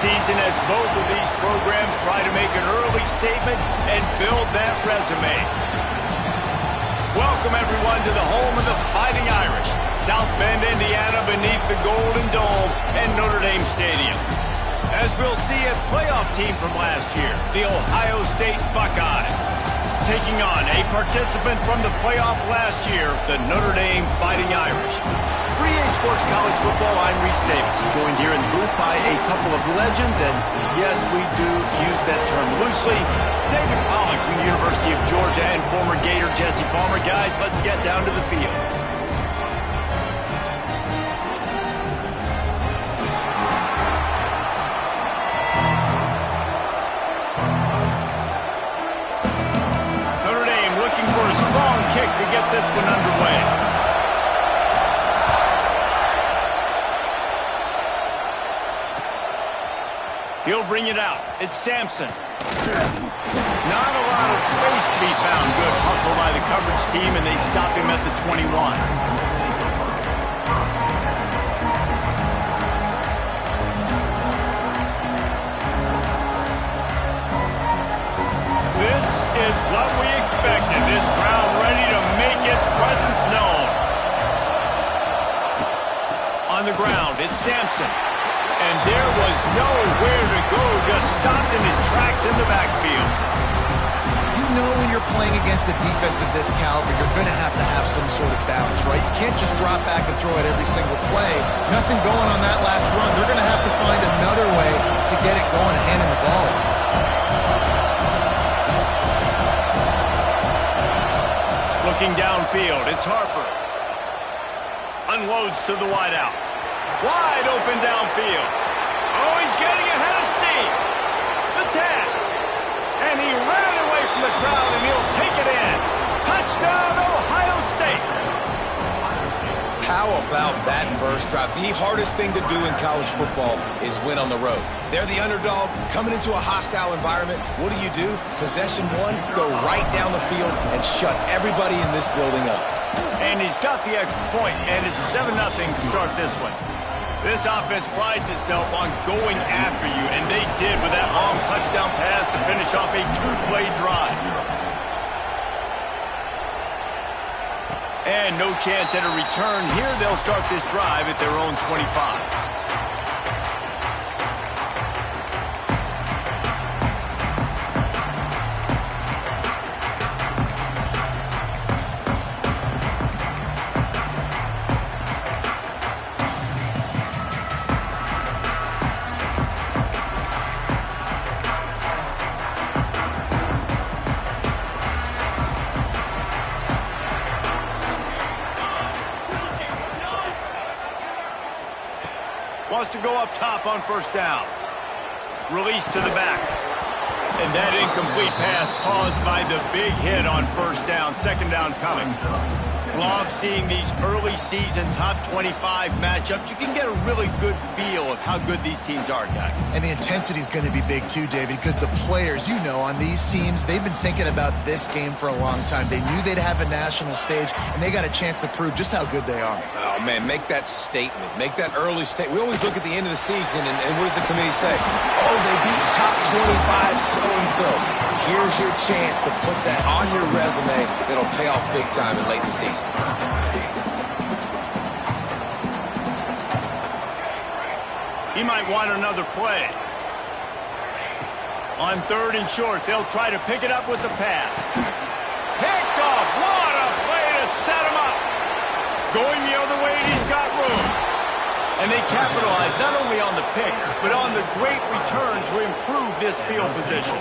season as both of these programs try to make an early statement and build that resume. Welcome, everyone, to the home of the Fighting Irish, South Bend, Indiana, beneath the Golden Dome and Notre Dame Stadium. As we'll see, a playoff team from last year, the Ohio State Buckeyes, taking on a participant from the playoff last year, the Notre Dame Fighting Irish. For EA Sports College Football, I'm Reese Davis, joined here in the booth by a couple of legends, and yes, we do use that term loosely. David Pollack from the University of Georgia and former Gator Jesse Palmer. Guys, let's get down to the field. Notre Dame looking for a strong kick to get this one underway. He'll bring it out. It's Sampson. Not a lot of space to be found. Good hustle by the coverage team, and they stop him at the 21. This is what we expected. This crowd ready to make its presence known. On the ground, it's Sampson. And there was nowhere to go, just stopped in his tracks in the backfield. You know when you're playing against a defense of this caliber, you're going to have some sort of balance, right? You can't just drop back and throw it every single play. Nothing going on that last run. They're going to have to find another way to get it going and handing the ball off. Looking downfield, it's Harper. Unloads to the wideout. Wide open downfield. Oh, he's getting ahead of steam. The tap. And he ran away from the crowd, and he'll take it in. Touchdown, Ohio State. How about that first drive? The hardest thing to do in college football is win on the road. They're the underdog, coming into a hostile environment. What do? Possession one, go right down the field and shut everybody in this building up. And he's got the extra point, and it's 7-0 to start this one. This offense prides itself on going after you, and they did with that long touchdown pass to finish off a two-play drive. And no chance at a return here. They'll start this drive at their own 25. Wants to go up top on first down. Release to the back. And that incomplete pass caused by the big hit on first down. Second down coming. Love seeing these early season top 25 matchups. You can get a really good feel of how good these teams are, guys. And the intensity is going to be big too, David, because the players, you know, on these teams, they've been thinking about this game for a long time. They knew they'd have a national stage, and they got a chance to prove just how good they are. Oh, man, make that statement. Make that early statement. We always look at the end of the season, and what does the committee say? Oh, they beat top 25 so-and-so. Here's your chance to put that on your resume that'll pay off big time in late in the season. He might want another play. On third and short, they'll try to pick it up with the pass. Picked off. What a play to set him up. Going the other way, and he's got room. And they capitalize not only on the pick, but on the great return to improve this field position.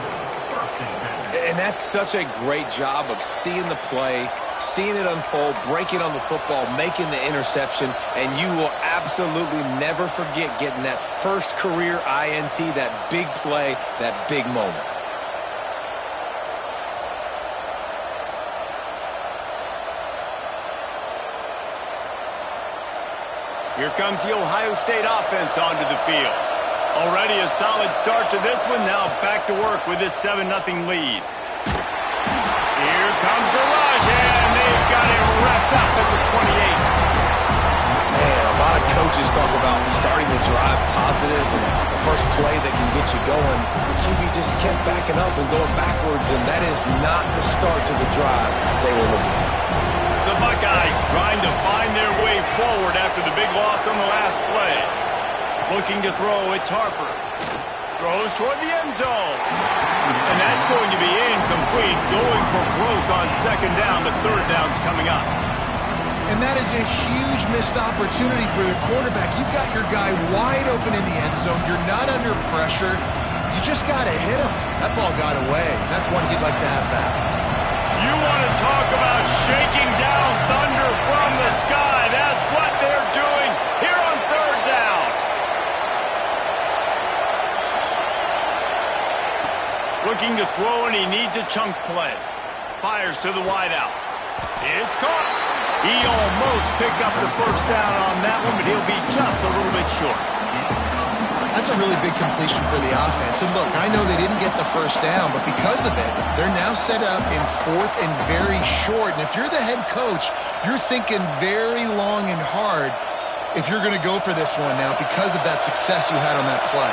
And that's such a great job of seeing the play, seeing it unfold, breaking on the football, making the interception, and you will absolutely never forget getting that first career INT, that big play, that big moment. Here comes the Ohio State offense onto the field. Already a solid start to this one. Now back to work with this 7-0 lead. Here comes the rush, and they've got it wrapped up at the 28. Man, a lot of coaches talk about starting the drive positive and the first play that can get you going. The QB just kept backing up and going backwards, and that is not the start to the drive they were looking at. The Buckeyes trying to find their way forward after the big loss on the last play. Looking to throw, it's Harper. Throws toward the end zone. And that's going to be incomplete. Going for broke on second down, but third down's coming up. And that is a huge missed opportunity for the quarterback. You've got your guy wide open in the end zone. You're not under pressure. You just got to hit him. That ball got away. That's one he'd like to have back. You want to talk about shaking down thunder from the sky. That's what they're doing here on third down. Looking to throw, and he needs a chunk play. Fires to the wideout. It's caught. He almost picked up the first down on that one, but he'll be just a little bit short. That's a really big completion for the offense. And look, I know they didn't get the first down, but because of it, they're now set up in fourth and very short. And if you're the head coach, you're thinking very long and hard if you're going to go for this one now because of that success you had on that play.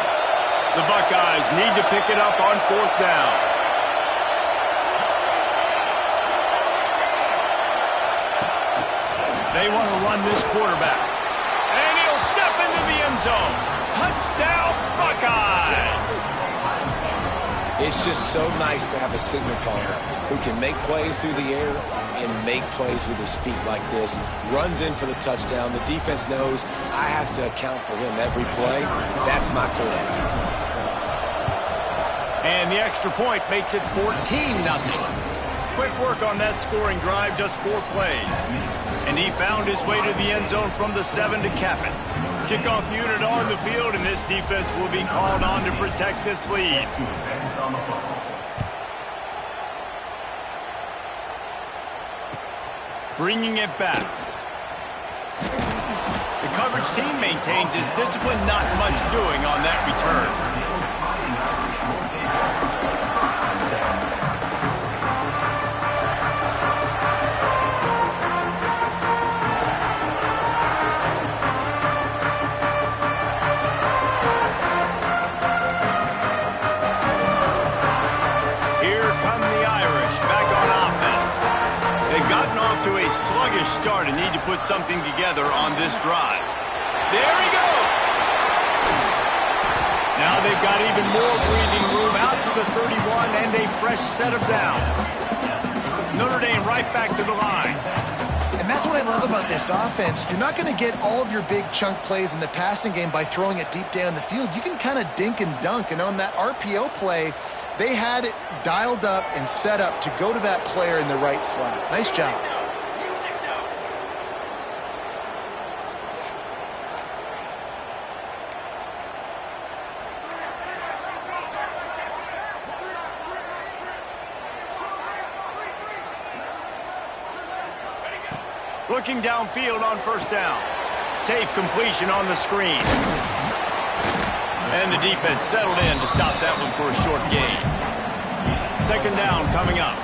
The Buckeyes need to pick it up on fourth down. They want to run this quarterback. And he'll step into the end zone. Touchdown, Buckeyes! It's just so nice to have a signal caller who can make plays through the air and make plays with his feet like this. Runs in for the touchdown. The defense knows I have to account for him every play. That's my quarterback. And the extra point makes it 14-0. Quick work on that scoring drive, just 4 plays. And he found his way to the end zone from the 7 to cap it. Kickoff unit on the field, and this defense will be called on to protect this lead. Bringing it back. The coverage team maintains his discipline, not much doing on that return. Sluggish start and need to put something together on this drive. There he goes. Now they've got even more breathing room out to the 31 and a fresh set of downs. Notre Dame right back to the line. And that's what I love about this offense. You're not going to get all of your big chunk plays in the passing game by throwing it deep down the field. You can kind of dink and dunk. And on that RPO play, they had it dialed up and set up to go to that player in the right flat. Nice job. Looking downfield on first down. Safe completion on the screen. And the defense settled in to stop that one for a short gain. Second down coming up.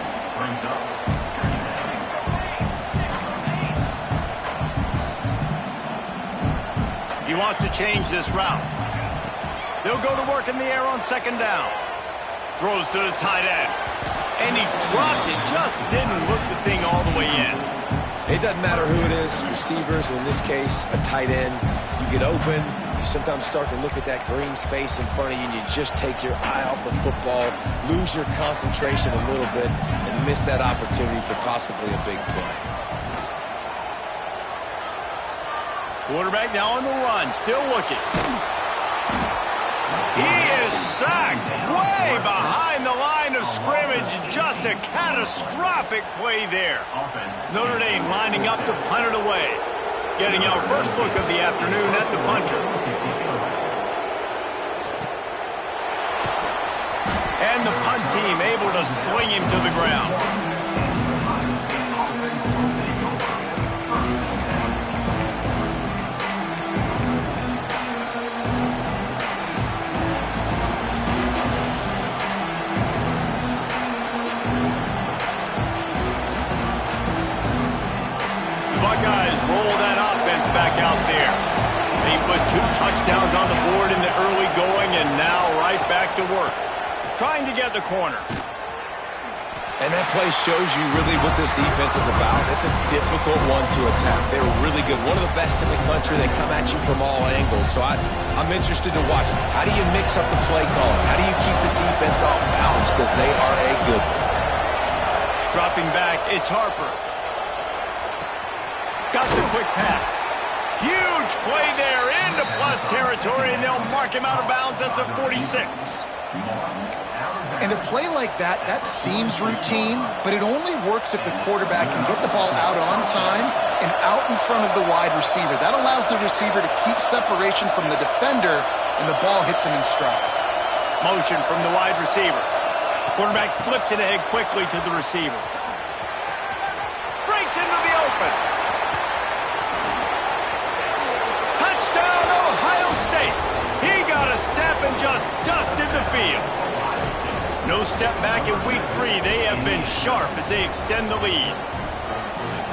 He wants to change this route. They'll go to work in the air on second down. Throws to the tight end. And he dropped it. Just didn't look the thing all the way in. It doesn't matter who it is, receivers, in this case, a tight end. You get open, you sometimes start to look at that green space in front of you, and you just take your eye off the football, lose your concentration a little bit, and miss that opportunity for possibly a big play. Quarterback now on the run, still looking. He is sacked way behind the line of scrimmage. Just a catastrophic play there. Notre Dame lining up to punt it away. Getting our first look of the afternoon at the punter. And the punt team able to swing him to the ground. Buckeyes roll that offense back out there. They put 2 touchdowns on the board in the early going, and now right back to work, trying to get the corner. And that play shows you really what this defense is about. It's a difficult one to attack. They're really good. One of the best in the country. They come at you from all angles. So I'm interested to watch. How do you mix up the play calling? How do you keep the defense off balance? Because they are a good one. Dropping back, it's Harper. Got the quick pass. Huge play there into plus territory, and they'll mark him out of bounds at the 46. And a play like that, that seems routine, but it only works if the quarterback can get the ball out on time and out in front of the wide receiver. That allows the receiver to keep separation from the defender, and the ball hits him in stride. Motion from the wide receiver. Quarterback flips it ahead quickly to the receiver. Breaks into the open. Touchdown, Ohio State. He got a step and just dusted the field. No step back in week 3. They have been sharp as they extend the lead.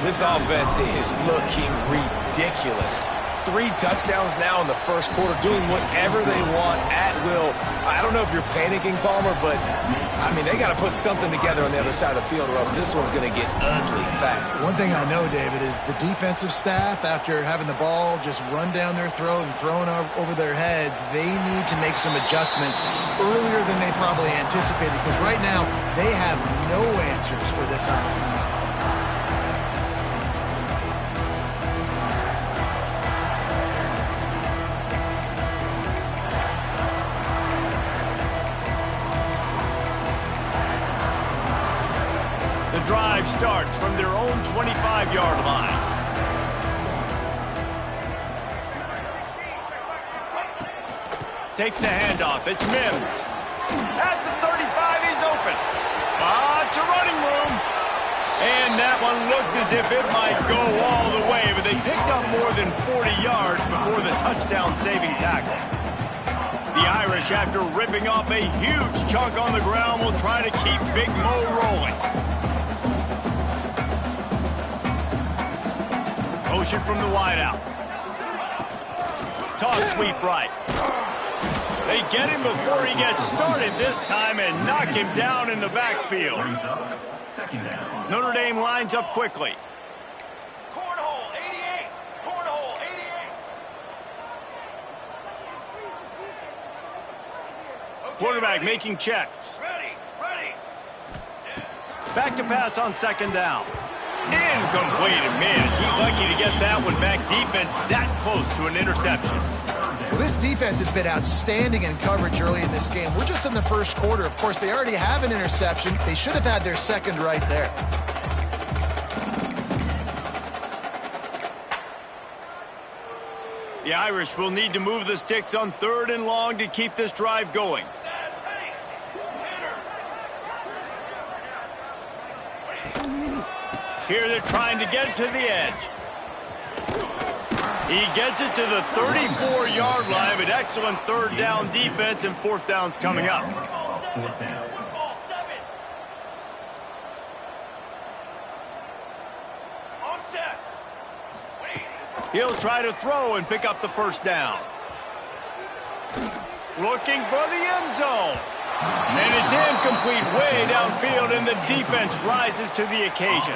This offense is looking ridiculous. 3 touchdowns now in the first quarter, doing whatever they want at will. I don't know if you're panicking, Palmer, but, I mean, they got to put something together on the other side of the field or else this one's going to get ugly fast. One thing I know, David, is the defensive staff, after having the ball just run down their throat and thrown over their heads, they need to make some adjustments earlier than they probably anticipated, because right now they have no answers for this offense. The drive starts from their own 25-yard line. Takes the handoff. It's Mims. At the 35, he's open. It's a running room. And that one looked as if it might go all the way, but they picked up more than 40 yards before the touchdown-saving tackle. The Irish, after ripping off a huge chunk on the ground, will try to keep Big Mo rolling. Motion from the wideout. Toss sweep right. They get him before he gets started this time and knock him down in the backfield. Notre Dame lines up quickly. Cornhole 88. Cornhole 88. Quarterback making checks. Ready. Back to pass on second down. Incomplete. And man, is he lucky to get that one back. Defense that close to an interception. Well, this defense has been outstanding in coverage early in this game. We're just in the first quarter. Of course, they already have an interception. They should have had their second right there. The Irish will need to move the sticks on 3rd and long to keep this drive going. Here they're trying to get it to the edge. He gets it to the 34-yard line, but excellent 3rd down defense, and 4th down's coming up. He'll try to throw and pick up the 1st down. Looking for the end zone. And it's incomplete way downfield, and the defense rises to the occasion.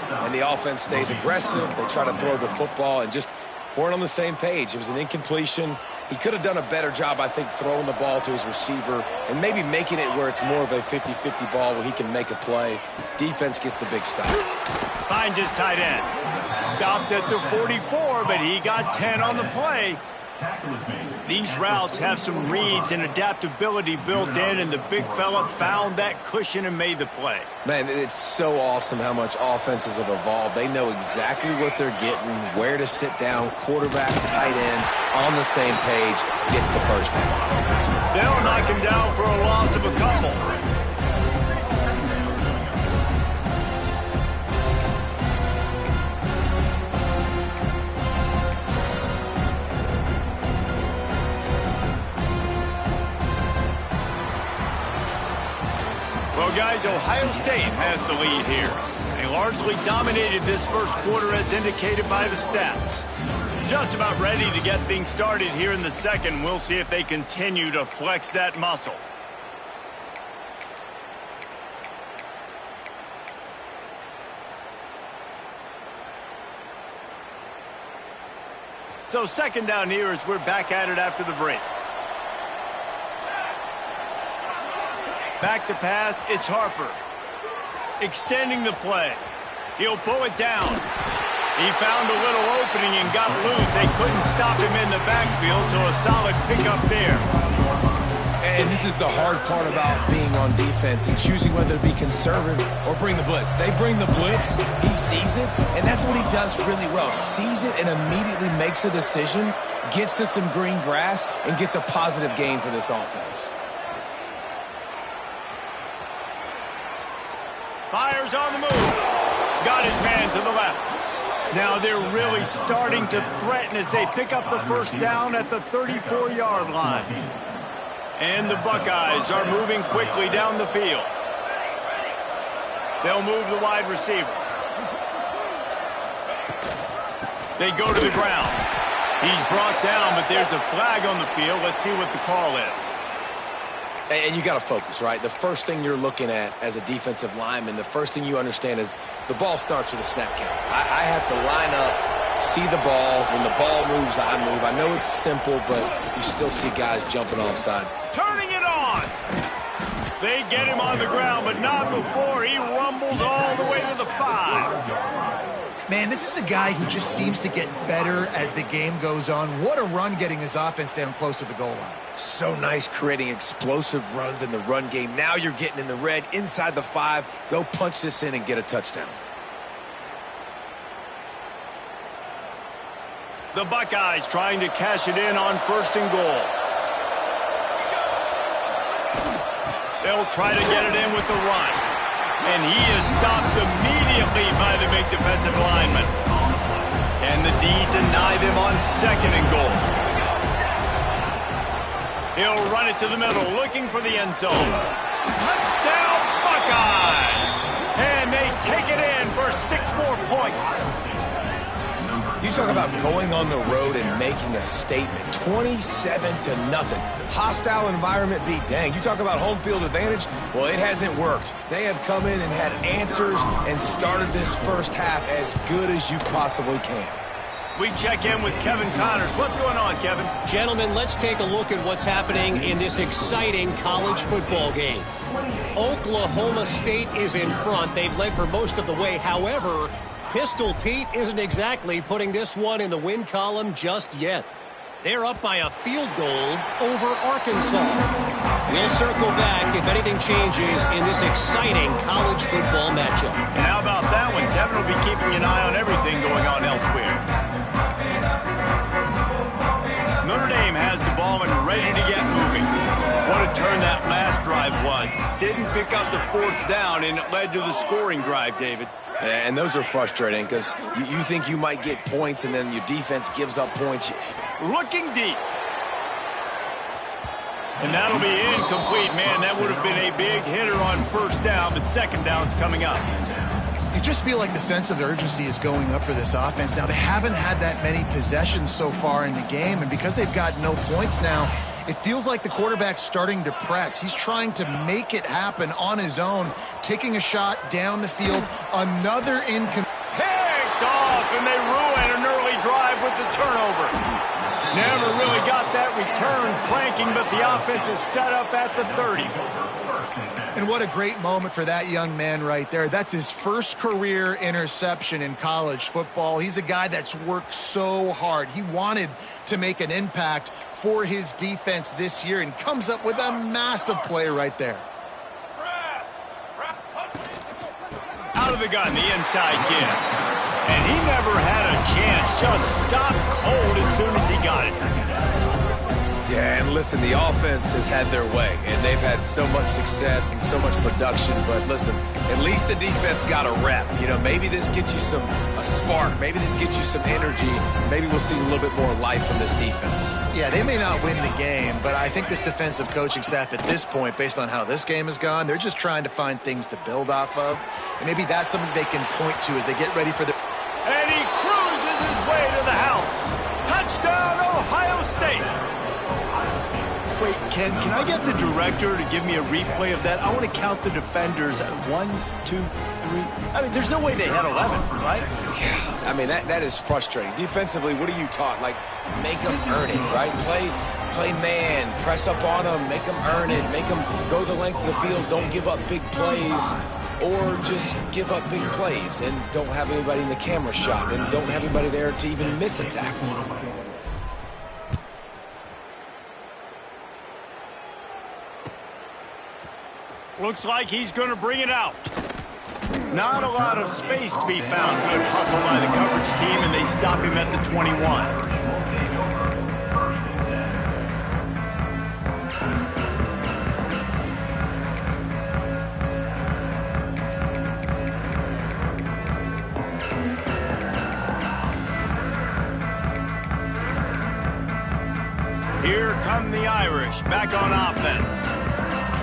And the offense stays aggressive. They try to throw the football and just weren't on the same page. It was an incompletion. He could have done a better job, I think, throwing the ball to his receiver and maybe making it where it's more of a 50-50 ball where he can make a play. Defense gets the big stop. Finds his tight end. Stopped at the 44, but he got 10 on the play. These routes have some reads and adaptability built in, and the big fella found that cushion and made the play. Man, it's so awesome how much offenses have evolved. They know exactly what they're getting, where to sit down, quarterback, tight end, on the same page, gets the 1st down. They'll knock him down for a loss of a couple. Well, guys, Ohio State has the lead here. They largely dominated this first quarter as indicated by the stats. Just about ready to get things started here in the second. We'll see if they continue to flex that muscle. So second down here as we're back at it after the break. Back to pass, it's Harper. Extending the play. He'll pull it down. He found a little opening and got loose. They couldn't stop him in the backfield, so a solid pickup there. And this is the hard part about being on defense and choosing whether to be conservative or bring the blitz. They bring the blitz, he sees it, and that's what he does really well. Sees it and immediately makes a decision, gets to some green grass, and gets a positive gain for this offense. Fires on the move. Got his man to the left. Now they're really starting to threaten as they pick up the first down at the 34-yard line. And the Buckeyes are moving quickly down the field. They'll move the wide receiver. They go to the ground. He's brought down, but there's a flag on the field. Let's see what the call is. And you got to focus, right? The first thing you're looking at as a defensive lineman, the first thing you understand is the ball starts with a snap count. I have to line up, see the ball. When the ball moves, I move. I know it's simple, but you still see guys jumping offside. Turning it on. They get him on the ground, but not before he rumbles all the way to the 5. Man, this is a guy who just seems to get better as the game goes on. What a run getting his offense down close to the goal line. So nice creating explosive runs in the run game. Now you're getting in the red, inside the 5. Go punch this in and get a touchdown. The Buckeyes trying to cash it in on 1st and goal. They'll try to get it in with the run. And he is stopped immediately by the big defensive lineman. Can the D deny them on 2nd and goal? He'll run it to the middle, looking for the end zone. Touchdown, Buckeyes! And they take it in for 6 more points. You talk about going on the road and making a statement. 27-0. Hostile environment be dang. You talk about home field advantage. Well, it hasn't worked. They have come in and had answers and started this first half as good as you possibly can. We check in with Kevin Connors. What's going on, Kevin? Gentlemen, let's take a look at what's happening in this exciting college football game. Oklahoma State is in front. They've led for most of the way. However, Pistol Pete isn't exactly putting this one in the win column just yet. They're up by a field goal over Arkansas. We'll circle back if anything changes in this exciting college football matchup. And how about that one? Kevin will be keeping an eye on everything going on elsewhere. Notre Dame has the ball and ready to get moving. What a turn that last drive was. Didn't pick up the 4th down, and it led to the scoring drive, David. And those are frustrating because you think you might get points, and then your defense gives up points. Looking deep. And that'll be incomplete, man. That would have been a big hitter on 1st down, but 2nd down's coming up. You just feel like the sense of urgency is going up for this offense. Now, they haven't had that many possessions so far in the game, and because they've got no points now, it feels like the quarterback's starting to press. He's trying to make it happen on his own, taking a shot down the field. Another picked off, and they ruin an early drive with the turnover. Never really got that return cranking, but the offense is set up at the 30. And what a great moment for that young man right there. That's his first career interception in college football. He's a guy that's worked so hard. He wanted to make an impact for his defense this year and comes up with a massive play right there. Out of the gun, the inside give. And he never had a chance. Just stopped cold as soon as he got it. Yeah, and listen, the offense has had their way, and they've had so much success and so much production. But listen, at least the defense got a rep. You know, maybe this gets you a spark. Maybe this gets you some energy. Maybe we'll see a little bit more life from this defense. Yeah, they may not win the game, but I think this defensive coaching staff at this point, based on how this game has gone, they're just trying to find things to build off of. And maybe that's something they can point to as they get ready for the... And he cruises his way to the house. Can I get the director to give me a replay of that? I want to count the defenders at 1, 2, 3. I mean, there's no way they had 11, right? Yeah, I mean, that is frustrating. Defensively, what are you taught? Like, make them earn it, right? Play man, press up on them, make them earn it, make them go the length of the field, don't give up big plays, or just give up big plays and don't have anybody in the camera shot and don't have anybody there to even miss a tackle. Looks like he's going to bring it out. Not a lot of space to be found. Good hustle by the coverage team, and they stop him at the 21. Here come the Irish, back on offense.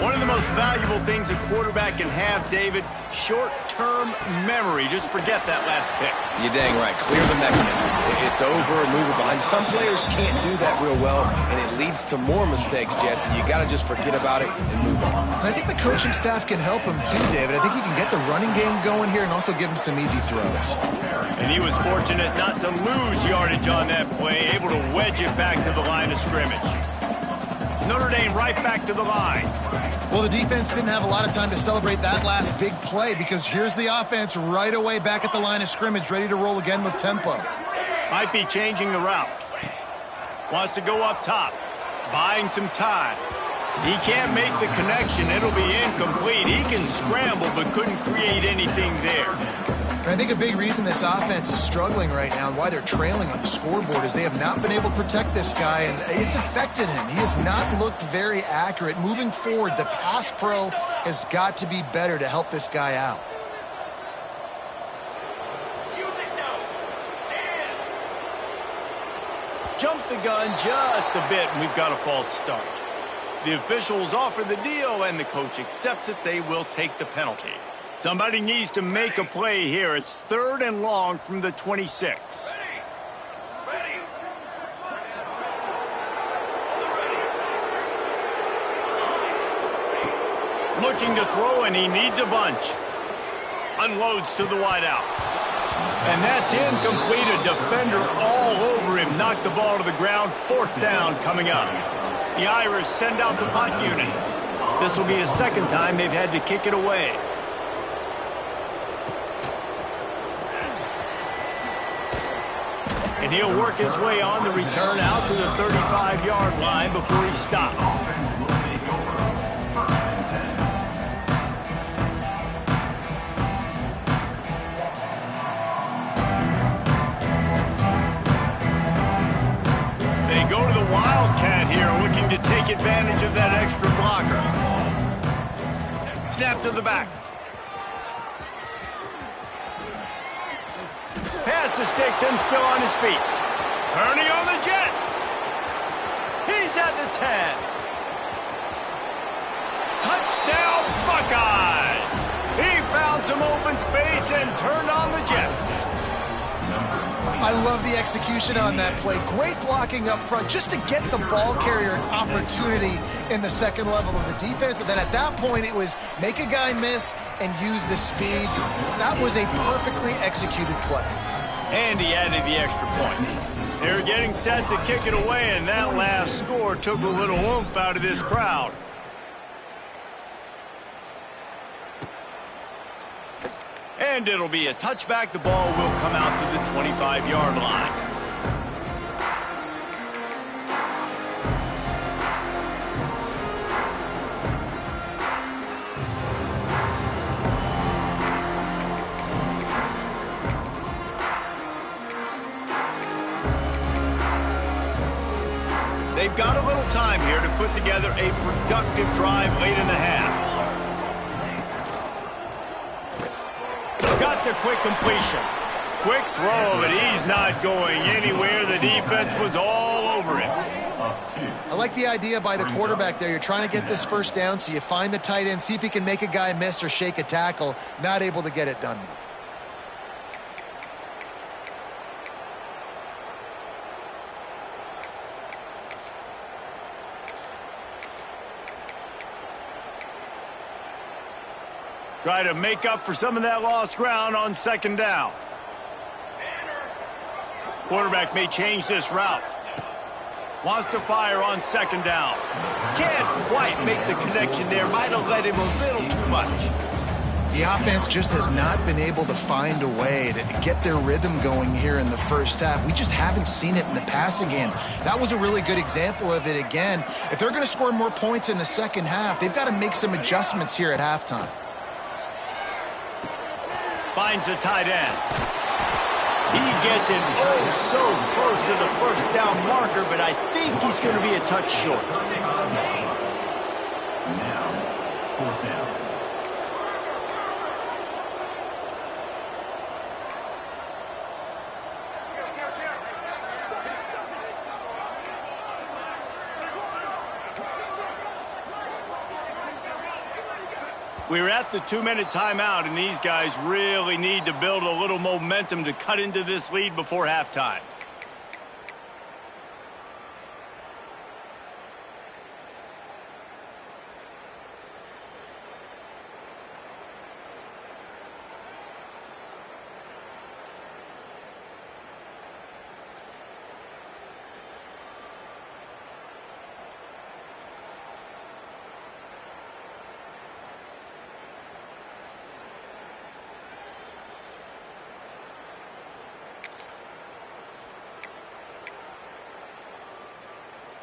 One of the most valuable things a quarterback can have, David, short-term memory. Just forget that last pick. You're dang right. Clear the mechanism. It's over and move it behind. Some players can't do that real well, and it leads to more mistakes, Jesse. You got to just forget about it and move on. And I think the coaching staff can help him too, David. I think he can get the running game going here and also give him some easy throws. And he was fortunate not to lose yardage on that play, able to wedge it back to the line of scrimmage. Notre Dame right back to the line. Well, the defense didn't have a lot of time to celebrate that last big play because here's the offense right away back at the line of scrimmage, ready to roll again with tempo. Might be changing the route. Wants to go up top, buying some time. He can't make the connection. It'll be incomplete. He can scramble but couldn't create anything there. And I think a big reason this offense is struggling right now and why they're trailing on the scoreboard is they have not been able to protect this guy, and it's affected him. He has not looked very accurate. Moving forward, the pass pro has got to be better to help this guy out. Music no. Stand. Jumped the gun just a bit, and we've got a false start. The officials offer the deal, and the coach accepts it. They will take the penalty. Somebody needs to make a play here. It's 3rd and long from the 26. Ready. Looking to throw, and he needs a bunch. Unloads to the wideout. And that's incomplete. A defender all over him. Knocked the ball to the ground. 4th down coming up. The Irish send out the punt unit. This will be a second time they've had to kick it away. And he'll work his way on the return out to the 35-yard line before he stopped. They go to the Wildcat here, looking to take advantage of that extra blocker. Snap to the back. Pass the sticks and still on his feet. Turning on the Jets. He's at the 10. Touchdown Buckeyes. He found some open space and turned on the Jets. I love the execution on that play. Great blocking up front just to get the ball carrier an opportunity in the second level of the defense. And then at that point, it was make a guy miss and use the speed. That was a perfectly executed play. And he added the extra point. They were getting set to kick it away, and that last score took a little oomph out of this crowd. And it'll be a touchback. The ball will come out to the 25-yard line. They've got a little time here to put together a productive drive late in the half. Got the quick completion. Quick throw, but he's not going anywhere. The defense was all over him. I like the idea by the quarterback there. You're trying to get this first down, so you find the tight end, see if he can make a guy miss or shake a tackle. Not able to get it done. Try to make up for some of that lost ground on second down. Quarterback may change this route. Wants to fire on second down. Can't quite make the connection there. Might have let him a little too much. The offense just has not been able to find a way to get their rhythm going here in the first half. We just haven't seen it in the passing game. That was a really good example of it again. If they're going to score more points in the second half, they've got to make some adjustments here at halftime. Finds the tight end. He gets it so close to the first down marker, but I think he's going to be a touch short. Now, fourth down. We're at the 2-minute timeout, and these guys really need to build a little momentum to cut into this lead before halftime.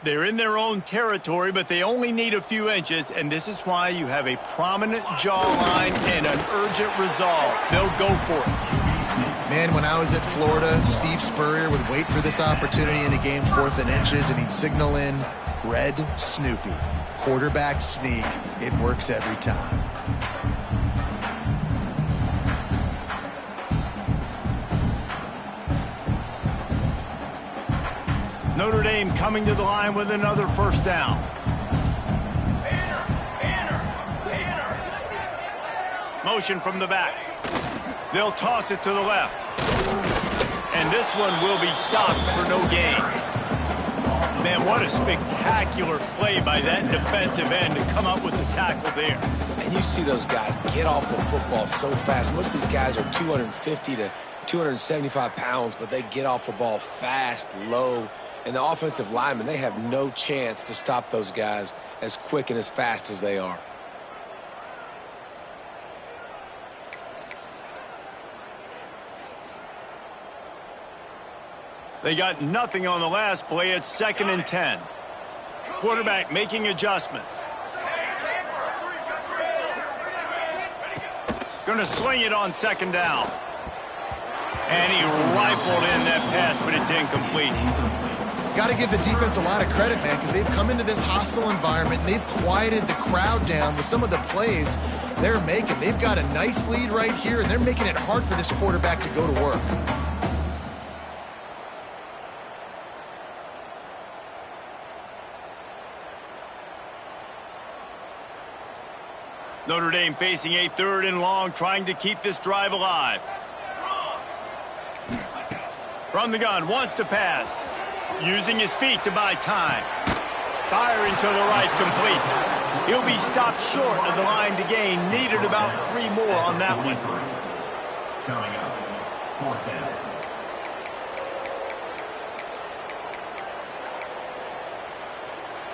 They're in their own territory, but they only need a few inches, and this is why you have a prominent jawline and an urgent resolve. They'll go for it. Man, when I was at Florida, Steve Spurrier would wait for this opportunity in a game 4th and inches, and he'd signal in Red Snoopy. Quarterback sneak. It works every time. Notre Dame coming to the line with another first down. Motion from the back. They'll toss it to the left. And this one will be stopped for no gain. Man, what a spectacular play by that defensive end to come up with the tackle there. And you see those guys get off the football so fast. Most of these guys are 250 to 275 pounds, but they get off the ball fast, low. And the offensive linemen, they have no chance to stop those guys as quick and as fast as they are. They got nothing on the last play. It's 2nd and 10. Quarterback making adjustments. Going to sling it on second down. And he rifled in that pass, but it's incomplete. Got to give the defense a lot of credit, man, because they've come into this hostile environment and they've quieted the crowd down with some of the plays they're making. They've got a nice lead right here, and they're making it hard for this quarterback to go to work. Notre Dame facing a 3rd and long, trying to keep this drive alive. From the gun, wants to pass. Using his feet to buy time. Firing to the right, complete. He'll be stopped short of the line to gain. Needed about 3 more on that one. Coming up, 4th down.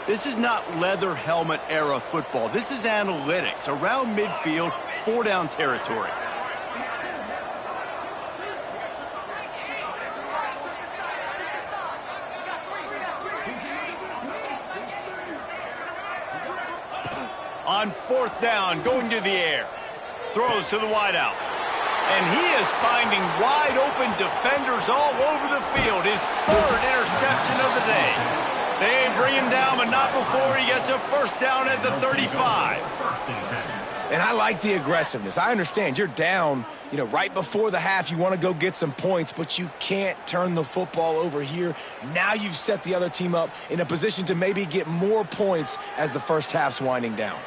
This is not leather helmet era football. This is analytics. Around midfield, 4-down territory. On 4th down, going to the air. Throws to the wideout. And he is finding wide open defenders all over the field. His 3rd interception of the day. They bring him down, but not before he gets a first down at the 35. And I like the aggressiveness. I understand you're down, right before the half. You want to go get some points, but you can't turn the football over here. Now you've set the other team up in a position to maybe get more points as the first half's winding down.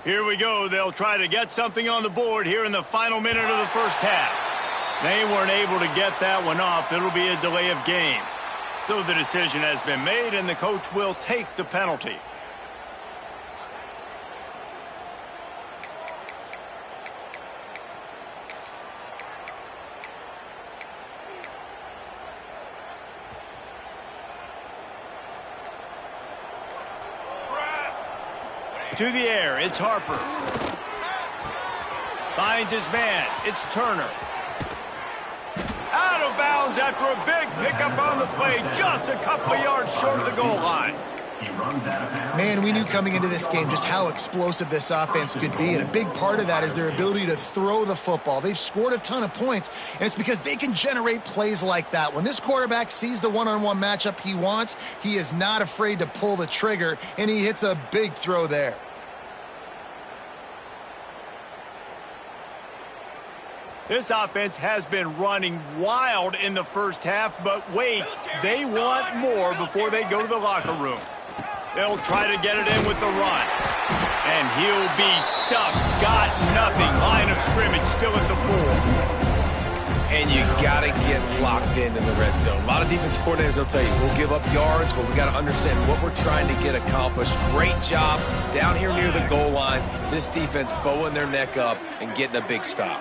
Here we go. They'll try to get something on the board here in the final minute of the first half. They weren't able to get that one off. It'll be a delay of game. So the decision has been made, and the coach will take the penalty. To the air, it's Harper. Finds his man, it's Turner. Out of bounds after a big pickup on the play, just a couple of yards short of the goal line. Man, we knew coming into this game just how explosive this offense could be, and a big part of that is their ability to throw the football. They've scored a ton of points, and it's because they can generate plays like that. When this quarterback sees the one-on-one matchup he wants, he is not afraid to pull the trigger, and he hits a big throw there. This offense has been running wild in the first half, but wait, they want more before they go to the locker room. They'll try to get it in with the run. And he'll be stuffed. Got nothing. Line of scrimmage still at the 4. And you got to get locked in the red zone. A lot of defense coordinators, they'll tell you, we'll give up yards, but we got to understand what we're trying to get accomplished. Great job down here near the goal line. This defense bowing their neck up and getting a big stop.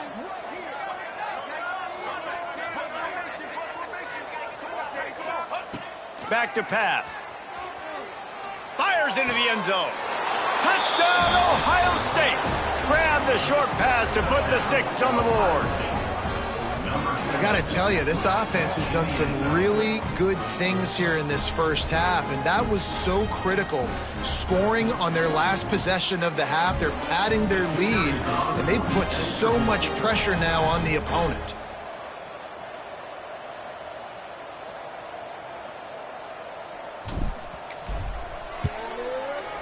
Back to pass. Fires into the end zone. Touchdown, Ohio State. Grab the short pass to put the 6 on the board. I got to tell you, this offense has done some really good things here in this first half, and that was so critical. Scoring on their last possession of the half, they're padding their lead, and they've put so much pressure now on the opponent.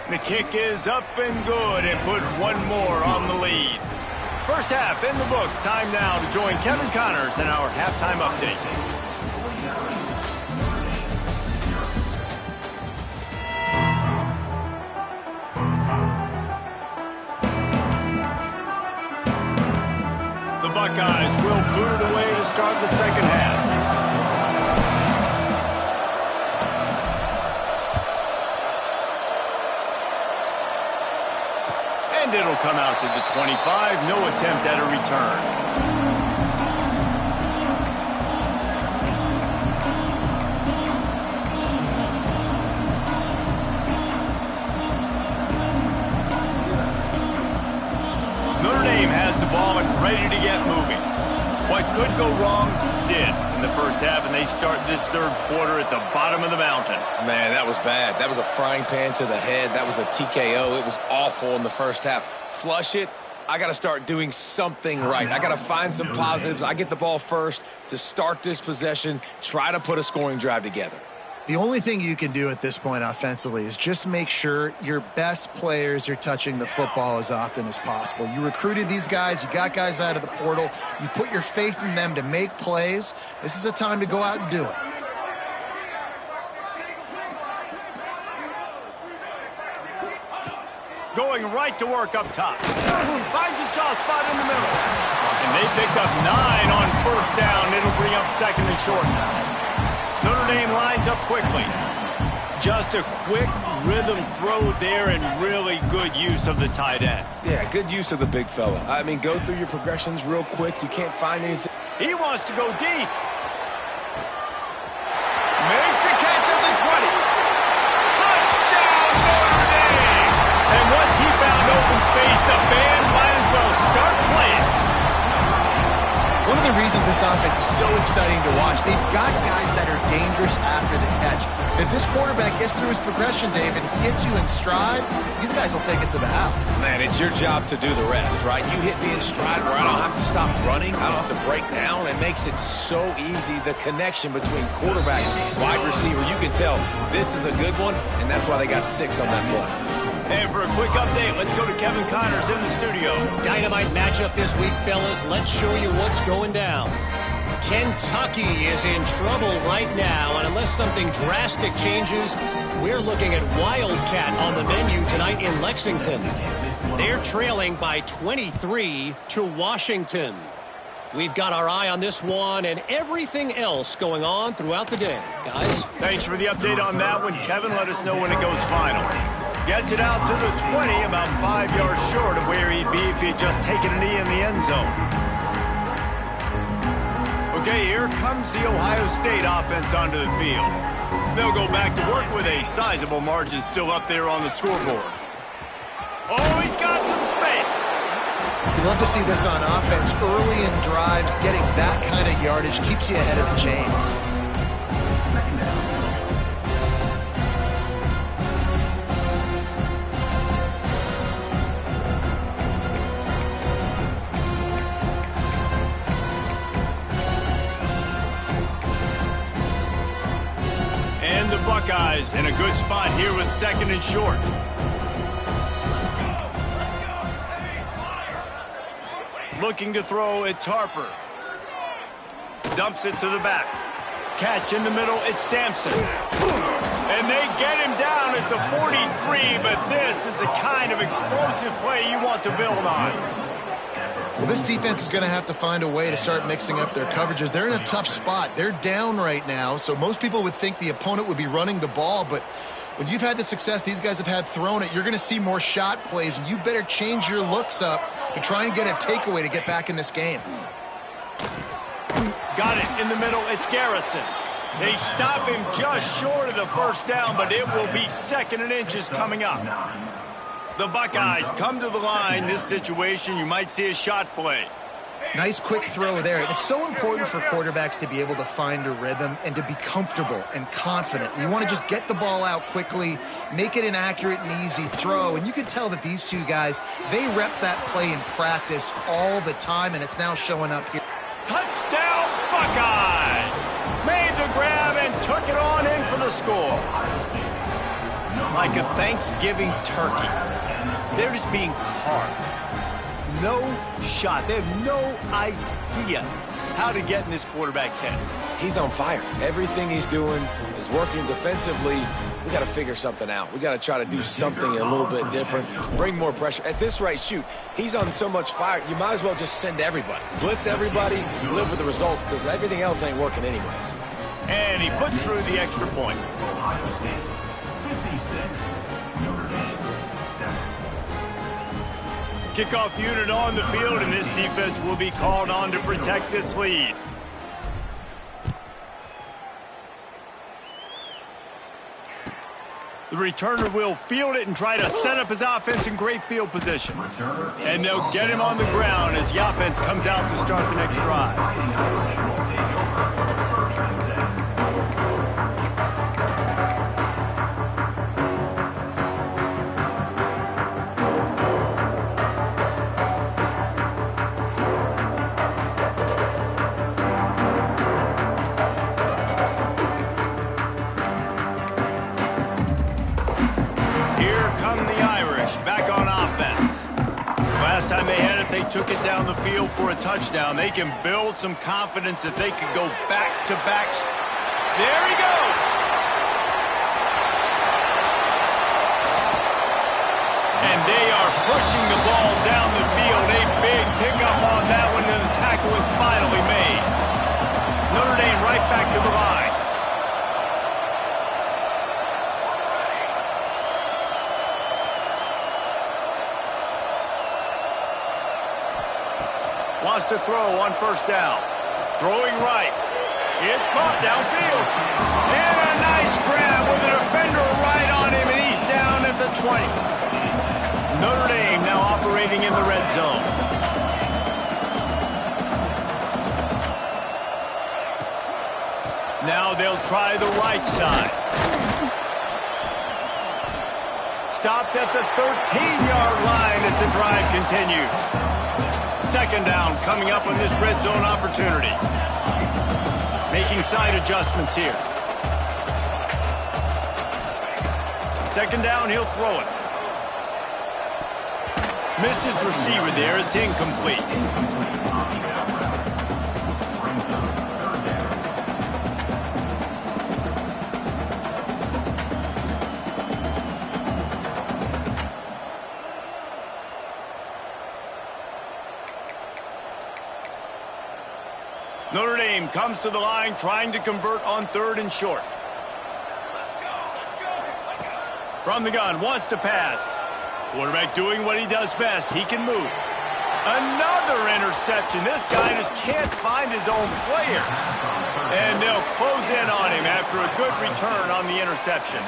The kick is up and good and put one more on the lead. First half in the books. Time now to join Kevin Connors in our halftime update. The Buckeyes will boot it away to start the second half. And it'll come out to the 25. No attempt at a return. Notre Dame has the ball and ready to get moving. What could go wrong did in the first half, and they start this third quarter at the bottom of the mountain. Man, that was bad. That was a frying pan to the head. That was a TKO. It was awful in the first half. Flush it. I got to start doing something right. I got to find some positives. I get the ball first to start this possession, try to put a scoring drive together. The only thing you can do at this point offensively is just make sure your best players are touching the football as often as possible. You recruited these guys. You got guys out of the portal. You put your faith in them to make plays. This is a time to go out and do it. Going right to work up top. Finds a soft spot in the middle. And they picked up 9 on first down. It'll bring up second and short. Notre Dame lines up quickly. Just a quick rhythm throw there and really good use of the tight end. Yeah, good use of the big fella. I mean, go through your progressions real quick. You can't find anything. He wants to go deep. Makes the catch at the 20. Touchdown, Notre Dame! And once he found open space, the band might as well start playing. One of the reasons this offense is so exciting to watch, they've got guys that are dangerous after the catch. If this quarterback gets through his progression, David, hits you in stride, these guys will take it to the house. Man, it's your job to do the rest, right? You hit me in stride where I don't have to stop running. I don't have to break down. It makes it so easy, the connection between quarterback and wide receiver. You can tell this is a good one, and that's why they got 6 on that play. And for a quick update, let's go to Kevin Connors in the studio. Dynamite matchup this week, fellas. Let's show you what's going down. Kentucky is in trouble right now, and unless something drastic changes, we're looking at Wildcat on the menu tonight in Lexington. They're trailing by 23 to Washington. We've got our eye on this one and everything else going on throughout the day. Guys? Thanks for the update on that one, Kevin. Let us know when it goes final. Gets it out to the 20, about 5 yards short of where he'd be if he had just taken a knee in the end zone. Okay, here comes the Ohio State offense onto the field. They'll go back to work with a sizable margin still up there on the scoreboard. Oh, he's got some space. You love to see this on offense. Early in drives, getting that kind of yardage keeps you ahead of the chains. And the Buckeyes in a good spot here with 2nd and short. Looking to throw, it's Harper. Dumps it to the back. Catch in the middle, it's Sampson. And they get him down at the 43, but this is the kind of explosive play you want to build on. Well, this defense is going to have to find a way to start mixing up their coverages. They're in a tough spot. They're down right now, so most people would think the opponent would be running the ball, but when you've had the success these guys have had throwing it, you're going to see more shot plays, and you better change your looks up to try and get a takeaway to get back in this game. Got it in the middle. It's Garrison. They stop him just short of the first down, but it will be 2nd and inches coming up. The Buckeyes come to the line. This situation, you might see a shot play. Nice quick throw there. It's so important for quarterbacks to be able to find a rhythm and to be comfortable and confident. You want to just get the ball out quickly, make it an accurate and easy throw. And you can tell that these two guys, they rep that play in practice all the time, and it's now showing up here. Touchdown, Buckeyes! Made the grab and took it on in for the score. Like a Thanksgiving turkey. They're just being carved. No shot. They have no idea how to get in this quarterback's head. He's on fire. Everything he's doing is working defensively. We got to figure something out. We got to try to do something a little bit different, bring more pressure. At this rate, shoot, he's on so much fire, you might as well just send everybody. Blitz everybody, live with the results, because everything else ain't working anyways. And he puts through the extra point. Ohio State, 56. Notre Dame, 7. Kickoff unit on the field, and this defense will be called on to protect this lead. The returner will field it and try to set up his offense in great field position. And they'll get him on the ground as the offense comes out to start the next drive. Last time they had it, they took it down the field for a touchdown. They can build some confidence that they could go back-to-back. There he goes! And they are pushing the ball down the field. A big pickup on that one, and the tackle is finally made. Notre Dame right back to the line. Wants to throw on first down. Throwing right. It's caught downfield. And a nice grab with a defender right on him, and he's down at the 20. Notre Dame now operating in the red zone. Now they'll try the right side. Stopped at the 13-yard line as the drive continues. 2nd down coming up on this red zone opportunity. Making side adjustments here. 2nd down, he'll throw it. Missed his receiver there. It's incomplete. Wilson comes to the line trying to convert on 3rd and short. From the gun, wants to pass. Quarterback doing what he does best. He can move. Another interception. This guy just can't find his own players. And they'll close in on him after a good return on the interception.